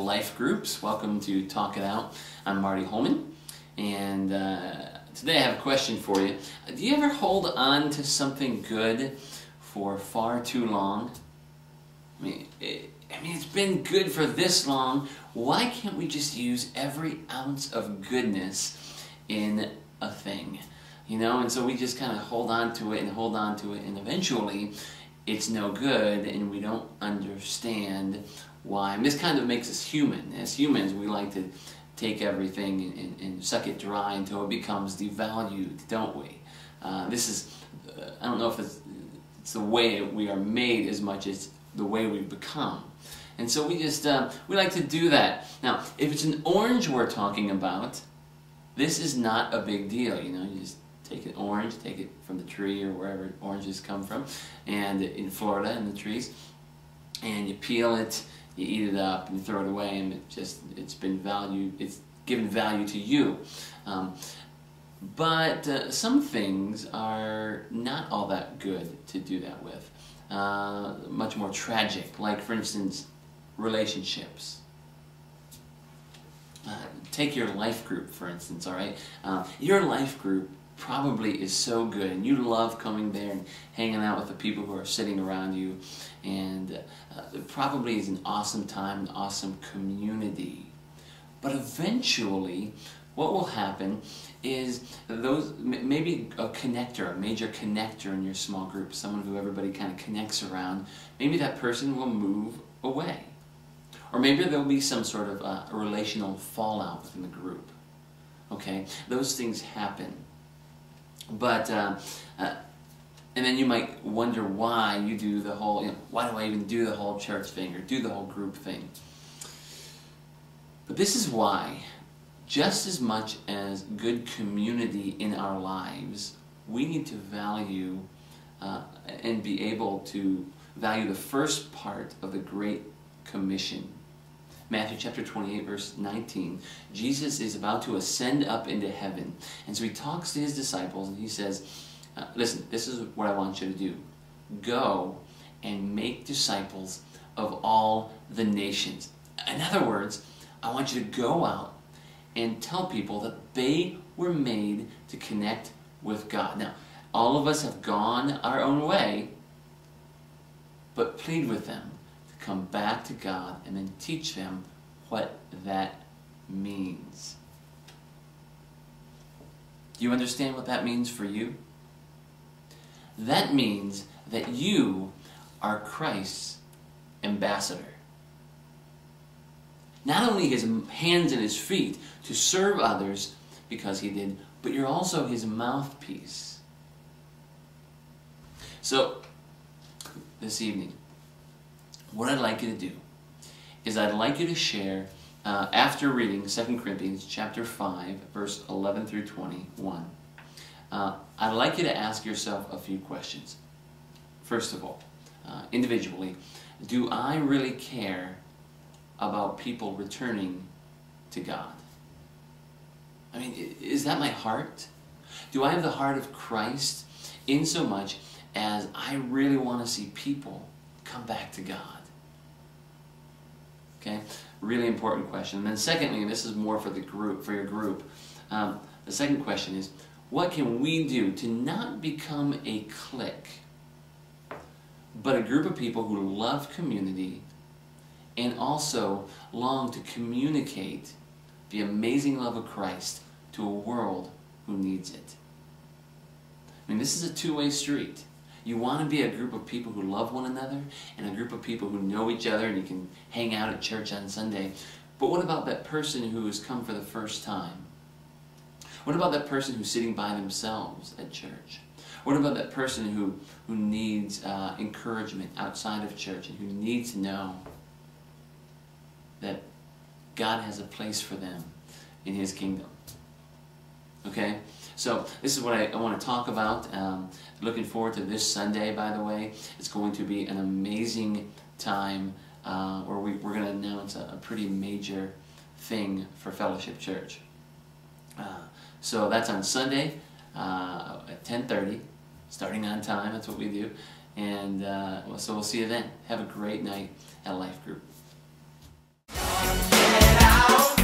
life groups. Welcome to Talk It Out. I'm Marty Holden, and today I have a question for you. Do you ever hold on to something good for far too long? I mean, it's been good for this long. Why can't we just use every ounce of goodness in a thing? You know, and so we just kind of hold on to it, and eventually it's no good, and we don't understand why. And this kind of makes us human. As humans, we like to take everything and suck it dry until it becomes devalued, don't we? I don't know if it's the way we are made as much as the way we've become. And so we just, we like to do that. Now, if it's an orange we're talking about, this is not a big deal, you know. You just take an orange, take it from the tree or wherever oranges come from, and in Florida, in the trees, and you peel it, you eat it up, and you throw it away, and it's been valued, it's given value to you. But some things are not all that good to do that with. Much more tragic, like for instance, relationships. Take your life group, for instance, all right? Your life group probably is so good, and you love coming there and hanging out with the people who are sitting around you, and it probably is an awesome time, an awesome community. But eventually, what will happen is maybe a connector, a major connector in your small group, someone who everybody kind of connects around, maybe that person will move away. Or maybe there will be some sort of relational fallout within the group. Okay, those things happen. But, and then you might wonder why you do the whole, why do I even do the whole church thing or do the whole group thing? But this is why, just as much as good community in our lives, we need to value and be able to value the first part of the Great Commission. Matthew chapter 28, verse 19, Jesus is about to ascend up into heaven. And so he talks to his disciples and he says, listen, this is what I want you to do. Go and make disciples of all the nations. In other words, I want you to go out and tell people that they were made to connect with God. Now, all of us have gone our own way, but plead with them to come back to God and then teach them what that means. Do you understand what that means for you? That means that you are Christ's ambassador. Not only his hands and his feet to serve others because he did, but you're also his mouthpiece. So, this evening, what I'd like you to do is I'd like you to share, after reading 2 Corinthians chapter 5, verse 11 through 21, I'd like you to ask yourself a few questions. First of all, individually, do I really care about people returning to God? I mean, is that my heart? Do I have the heart of Christ in so much as I really want to see people come back to God? Okay, really important question. And then secondly, and this is more for the group, for your group, the second question is, what can we do to not become a clique, but a group of people who love community and also long to communicate the amazing love of Christ to a world who needs it? I mean, this is a two-way street. You want to be a group of people who love one another and a group of people who know each other and you can hang out at church on Sunday. But what about that person who has come for the first time? What about that person who's sitting by themselves at church? What about that person who needs encouragement outside of church and who needs to know that God has a place for them in his kingdom? Okay? So this is what I want to talk about. Looking forward to this Sunday, by the way. It's going to be an amazing time where we're going to announce a pretty major thing for Fellowship Church. So that's on Sunday at 10:30, starting on time. That's what we do. And so we'll see you then. Have a great night at Life Group. Get out.